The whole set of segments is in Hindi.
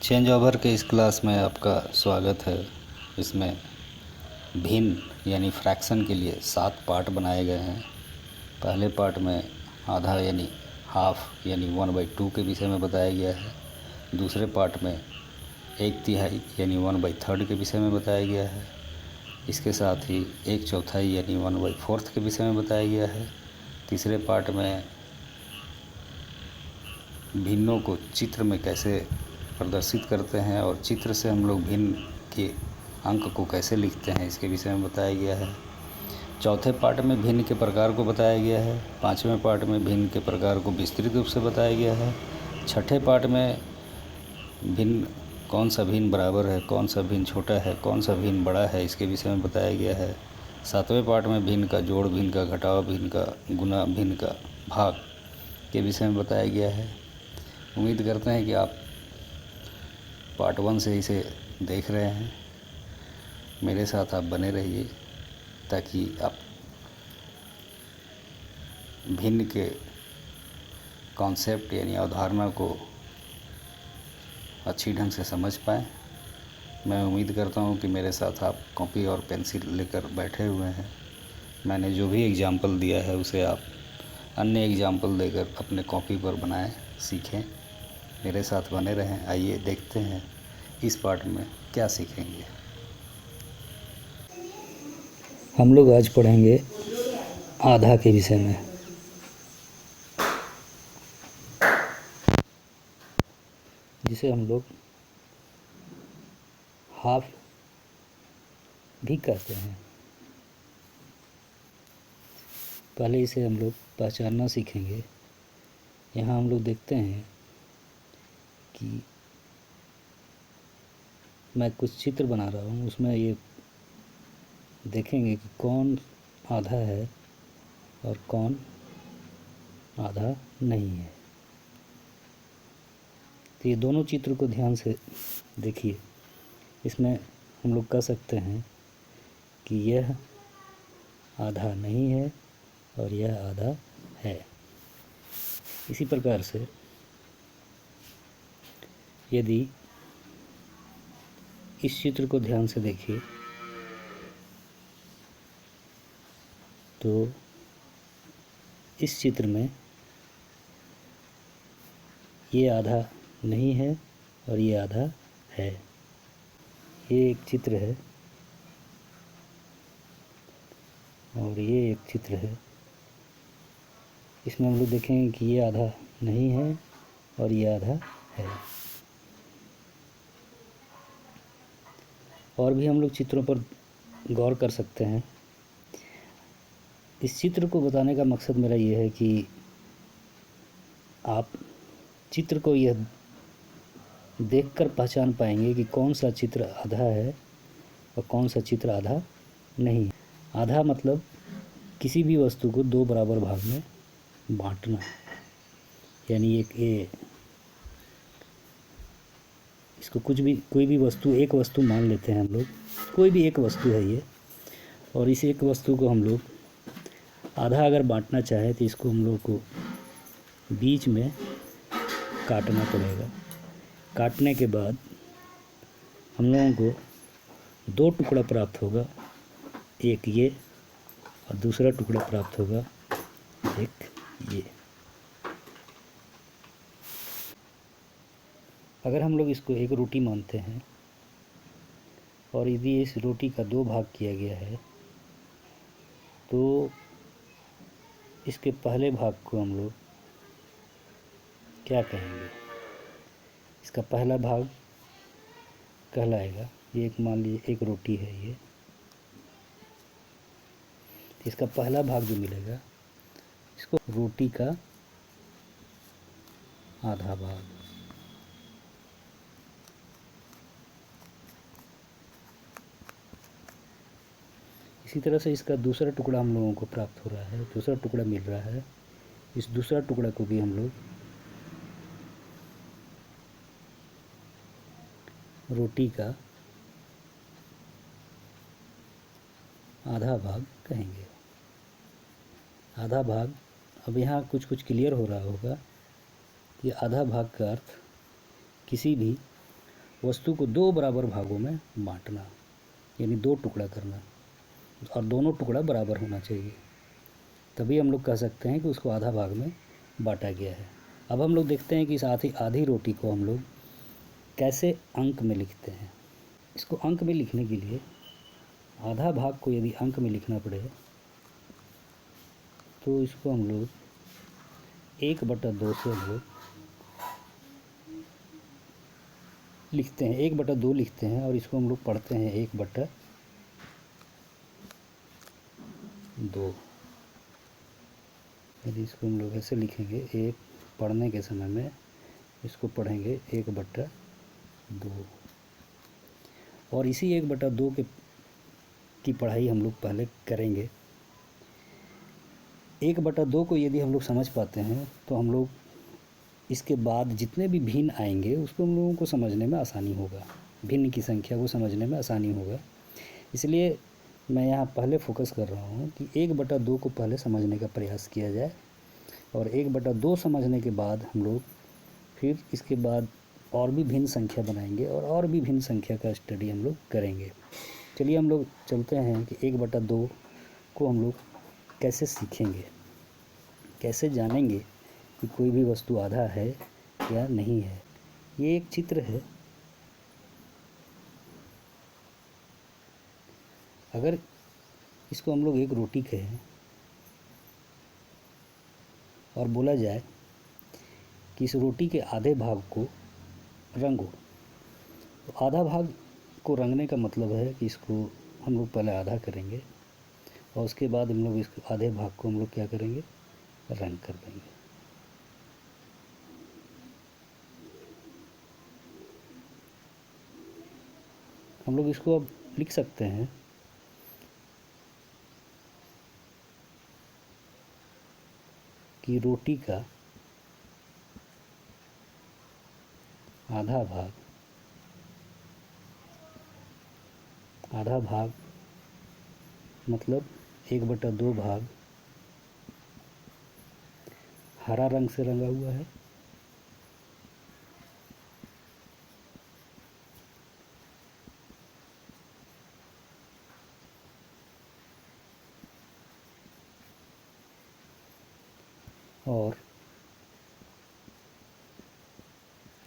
चेंज ओवर के इस क्लास में आपका स्वागत है। इसमें भिन्न यानी फ्रैक्शन के लिए 7 पार्ट बनाए गए हैं। पहले पार्ट में आधा यानी हाफ यानी 1/2 के विषय में बताया गया है। दूसरे पार्ट में 1/3 यानी 1/3 के विषय में बताया गया है। इसके साथ ही 1/4 यानी 1/4 के विषय में बताया गया है। तीसरे पार्ट में भिन्नों को चित्र में कैसे प्रदर्शित करते हैं और चित्र से हम लोग भिन्न के अंक को कैसे लिखते हैं, इसके विषय में बताया गया है। चौथे पार्ट में भिन्न के प्रकार को बताया गया है। पाँचवें पार्ट में भिन्न के प्रकार को विस्तृत रूप से बताया गया है। छठे पार्ट में भिन्न कौन सा भिन्न बराबर है, कौन सा भिन्न छोटा है, कौन सा भिन्न बड़ा है, इसके विषय में बताया गया है। सातवें पार्ट में भिन्न का जोड़, भिन्न का घटाव, भिन्न का गुना, भिन्न का भाग के विषय में बताया गया है। उम्मीद करते हैं कि आप पार्ट 1 से इसे देख रहे हैं। मेरे साथ आप बने रहिए ताकि आप भिन्न के कॉन्सेप्ट यानी अवधारणा को अच्छी ढंग से समझ पाएँ। मैं उम्मीद करता हूँ कि मेरे साथ आप कॉपी और पेंसिल लेकर बैठे हुए हैं। मैंने जो भी एग्जाम्पल दिया है उसे आप अन्य एग्जाम्पल देकर अपने कॉपी पर बनाएं, सीखें। मेरे साथ बने रहें। आइए देखते हैं इस पार्ट में क्या सीखेंगे। हम लोग आज पढ़ेंगे आधा के विषय में। जिसे हम लोग हाफ भी कहते हैं। पहले इसे हम लोग पहचानना सीखेंगे। यहाँ हम लोग देखते हैं कि मैं कुछ चित्र बना रहा हूँ, उसमें ये देखेंगे कि कौन आधा है और कौन आधा नहीं है। तो ये दोनों चित्र को ध्यान से देखिए। इसमें हम लोग कह सकते हैं कि यह आधा नहीं है और यह आधा है। इसी प्रकार से यदि इस चित्र को ध्यान से देखिए तो इस चित्र में ये आधा नहीं है और ये आधा है। ये एक चित्र है और ये एक चित्र है। इसमें हम लोग देखेंगे कि ये आधा नहीं है और ये आधा है। और भी हम लोग चित्रों पर गौर कर सकते हैं। इस चित्र को बताने का मकसद मेरा ये है कि आप चित्र को यह देखकर पहचान पाएंगे कि कौन सा चित्र आधा है और कौन सा चित्र आधा नहीं है। आधा मतलब किसी भी वस्तु को 2 बराबर भाग में बांटना। यानी इसको कोई भी वस्तु, एक वस्तु मान लेते हैं हम लोग। कोई भी एक वस्तु है ये, और इस एक वस्तु को हम लोग आधा अगर बांटना चाहें तो इसको हम लोग को बीच में काटना पड़ेगा। काटने के बाद हम लोगों को 2 टुकड़ा प्राप्त होगा। एक ये और दूसरा टुकड़ा प्राप्त होगा एक ये। अगर हम लोग इसको एक रोटी मानते हैं और यदि इस रोटी का 2 भाग किया गया है तो इसके पहले भाग को हम लोग क्या कहेंगे? इसका पहला भाग कहलाएगा, ये एक मान लीजिए एक रोटी है ये, इसका पहला भाग जो मिलेगा इसको रोटी का आधा भाग। इसी तरह से इसका दूसरा टुकड़ा हम लोगों को प्राप्त हो रहा है, दूसरा टुकड़ा मिल रहा है। इस दूसरा टुकड़ा को भी हम लोग रोटी का आधा भाग कहेंगे। आधा भाग, अब यहाँ कुछ क्लियर हो रहा होगा कि आधा भाग का अर्थ किसी भी वस्तु को दो बराबर भागों में बांटना, यानी दो टुकड़ा करना, और दोनों टुकड़ा बराबर होना चाहिए, तभी हम लोग कह सकते हैं कि उसको आधा भाग में बांटा गया है। अब हम लोग देखते हैं कि इस आधी रोटी को हम लोग कैसे अंक में लिखते हैं। इसको अंक में लिखने के लिए आधा भाग को यदि अंक में लिखना पड़े तो इसको हम लोग 1/2 से हम लोग लिखते हैं, 1/2 लिखते हैं, और इसको हम लोग पढ़ते हैं 1/2। यदि इसको हम लोग ऐसे लिखेंगे, एक पढ़ने के समय में इसको पढ़ेंगे 1/2, और इसी 1/2 की पढ़ाई हम लोग पहले करेंगे। 1/2 को यदि हम लोग समझ पाते हैं तो हम लोग इसके बाद जितने भी भिन्न आएंगे उसको हम लोगों को समझने में आसानी होगा, भिन्न की संख्या को समझने में आसानी होगा। इसलिए मैं यहाँ पहले फोकस कर रहा हूँ कि 1/2 को पहले समझने का प्रयास किया जाए, और 1/2 समझने के बाद हम लोग फिर इसके बाद और भी भिन्न संख्या बनाएंगे और भी भिन्न संख्या का स्टडी हम लोग करेंगे। चलिए हम लोग चलते हैं कि 1/2 को हम लोग कैसे सीखेंगे, कैसे जानेंगे कि कोई भी वस्तु आधा है या नहीं है। ये एक चित्र है। अगर इसको हम लोग एक रोटी कहें और बोला जाए कि इस रोटी के आधे भाग को रंगो, तो आधा भाग को रंगने का मतलब है कि इसको हम लोग पहले आधा करेंगे और उसके बाद हम लोग इस आधे भाग को हम लोग क्या करेंगे, रंग कर देंगे। हम लोग इसको अब लिख सकते हैं कि रोटी का आधा भाग मतलब 1/2 भाग हरा रंग से रंगा हुआ है, और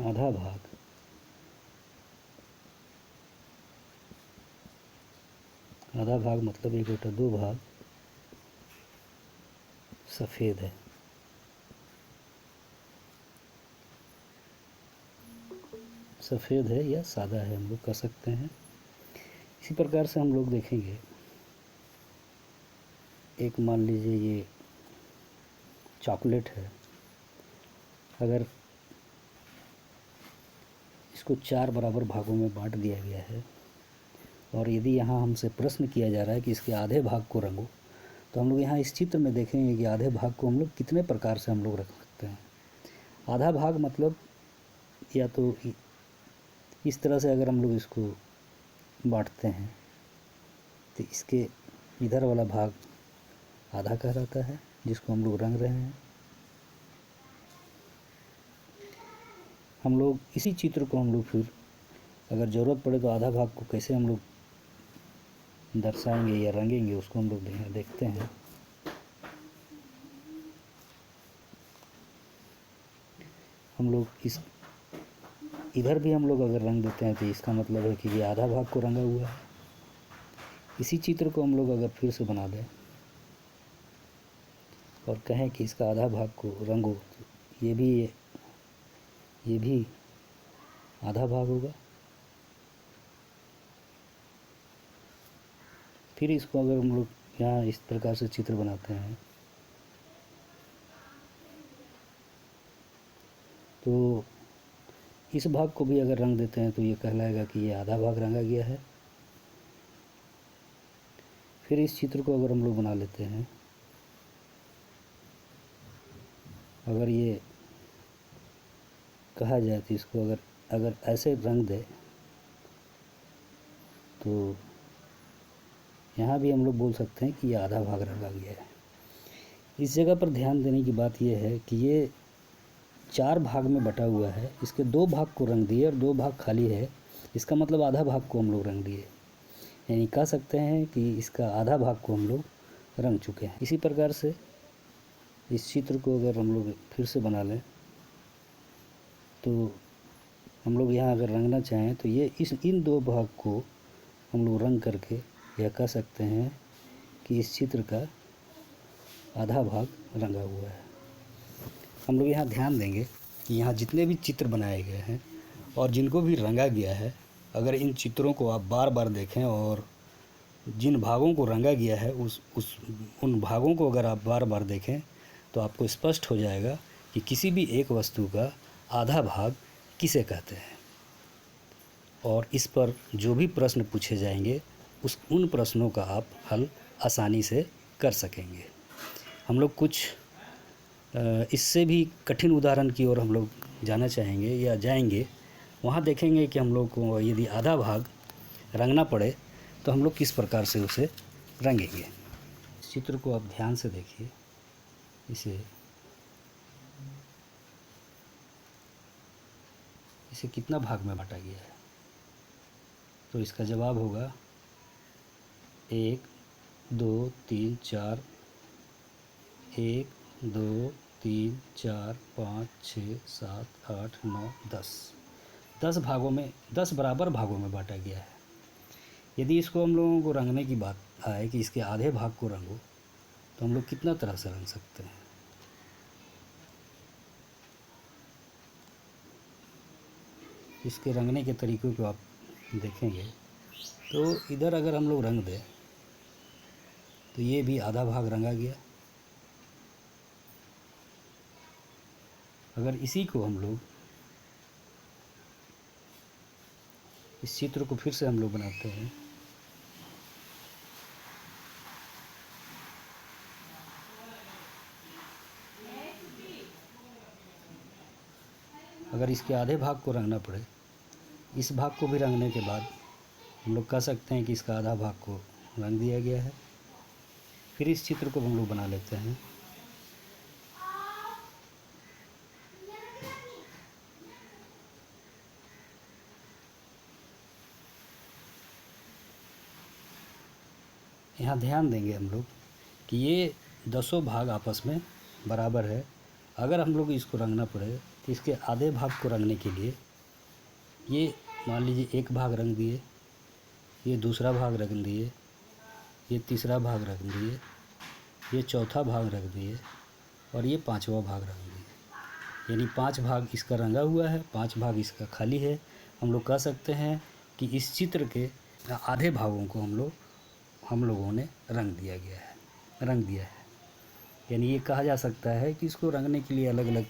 आधा भाग मतलब 1/2 भाग सफ़ेद है। सफ़ेद है या सादा है हम लोग कह सकते हैं। इसी प्रकार से हम लोग देखेंगे, एक मान लीजिए ये चॉकलेट है, अगर इसको 4 बराबर भागों में बांट दिया गया है और यदि यहाँ हमसे प्रश्न किया जा रहा है कि इसके आधे भाग को रंगो, तो हम लोग यहाँ इस चित्र में देखेंगे कि आधे भाग को हम लोग कितने प्रकार से हम लोग रख सकते हैं। आधा भाग मतलब या तो इस तरह से अगर हम लोग इसको बांटते हैं तो इसके इधर वाला भाग आधा कहलाता है जिसको हम लोग रंग रहे हैं। हम लोग इसी चित्र को हम लोग फिर अगर ज़रूरत पड़े तो आधा भाग को कैसे हम लोग दर्शाएंगे या रंगेंगे उसको हम लोग देखते हैं। हम लोग इस इधर भी हम लोग अगर रंग देते हैं तो इसका मतलब है कि ये आधा भाग को रंगा हुआ है। इसी चित्र को हम लोग अगर फिर से बना दें और कहें कि इसका आधा भाग को रंगो, तो ये भी आधा भाग होगा। फिर इसको अगर हम लोग यहाँ इस प्रकार से चित्र बनाते हैं तो इस भाग को भी अगर रंग देते हैं तो ये कहलाएगा कि ये आधा भाग रंगा गया है। फिर इस चित्र को अगर हम लोग बना लेते हैं, अगर ये कहा जाए तो इसको अगर ऐसे रंग दे तो यहाँ भी हम लोग बोल सकते हैं कि ये आधा भाग रंगा गया है। इस जगह पर ध्यान देने की बात यह है कि ये 4 भाग में बटा हुआ है, इसके 2 भाग को रंग दिए और 2 भाग खाली है, इसका मतलब आधा भाग को हम लोग रंग दिए, यानी कह सकते हैं कि इसका आधा भाग को हम लोग रंग चुके हैं। इसी प्रकार से इस चित्र को अगर हम लोग फिर से बना लें तो हम लोग यहाँ अगर रंगना चाहें तो ये इन 2 भाग को हम लोग रंग करके यह कह सकते हैं कि इस चित्र का आधा भाग रंगा हुआ है। हम लोग यहाँ ध्यान देंगे कि यहाँ जितने भी चित्र बनाए गए हैं और जिनको भी रंगा गया है, अगर इन चित्रों को आप बार बार देखें और जिन भागों को रंगा गया है उन भागों को अगर आप बार बार देखें तो आपको स्पष्ट हो जाएगा कि किसी भी एक वस्तु का आधा भाग किसे कहते हैं। और इस पर जो भी प्रश्न पूछे जाएंगे उन प्रश्नों का आप हल आसानी से कर सकेंगे। हम लोग कुछ इससे भी कठिन उदाहरण की ओर हम लोग जाना चाहेंगे या जाएंगे। वहाँ देखेंगे कि हम लोग को यदि आधा भाग रंगना पड़े तो हम लोग किस प्रकार से उसे रंगेंगे। इस चित्र को आप ध्यान से देखिए। इसे कितना भाग में बांटा गया है, तो इसका जवाब होगा 1 2 3 4 1 2 3 4 5 6 7 8 9 10 भागों में 10 बराबर भागों में बांटा गया है। यदि इसको हम लोगों को रंगने की बात आए कि इसके आधे भाग को रंगो तो हम लोग कितना तरह से रंग सकते हैं। इसके रंगने के तरीक़ों को आप देखेंगे तो इधर अगर हम लोग रंग दें तो ये भी आधा भाग रंगा गया। अगर इसी को हम लोग इस चित्र को फिर से हम लोग बनाते हैं अगर इसके आधे भाग को रंगना पड़े, इस भाग को भी रंगने के बाद हम लोग कह सकते हैं कि इसका आधा भाग को रंग दिया गया है। फिर इस चित्र को हम लोग बना लेते हैं। यहाँ ध्यान देंगे हम लोग कि ये 10 भाग आपस में बराबर है। अगर हम लोग इसको रंगना पड़े तो इसके आधे भाग को रंगने के लिए ये मान लीजिए 1 भाग रंग दिए, ये दूसरा भाग रंग दिए, ये तीसरा भाग रंग दिए, ये चौथा भाग रंग दिए और ये 5वां भाग रंग दिए। यानी 5 भाग इसका रंगा हुआ है, 5 भाग इसका खाली है। हम लोग कह सकते हैं कि इस चित्र के आधे भागों को हम लोगों ने रंग दिया है। यानी ये कहा जा सकता है कि इसको रंगने के लिए अलग अलग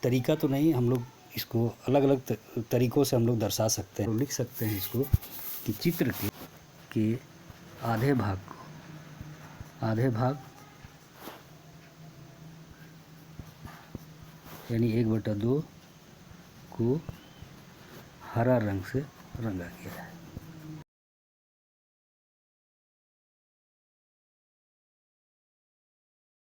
तरीका तो नहीं, हम लोग इसको अलग अलग तरीक़ों से हम लोग दर्शा सकते हैं। तो लिख सकते हैं इसको कि चित्र के आधे भाग यानी 1/2 को हरा रंग से रंगा गया है।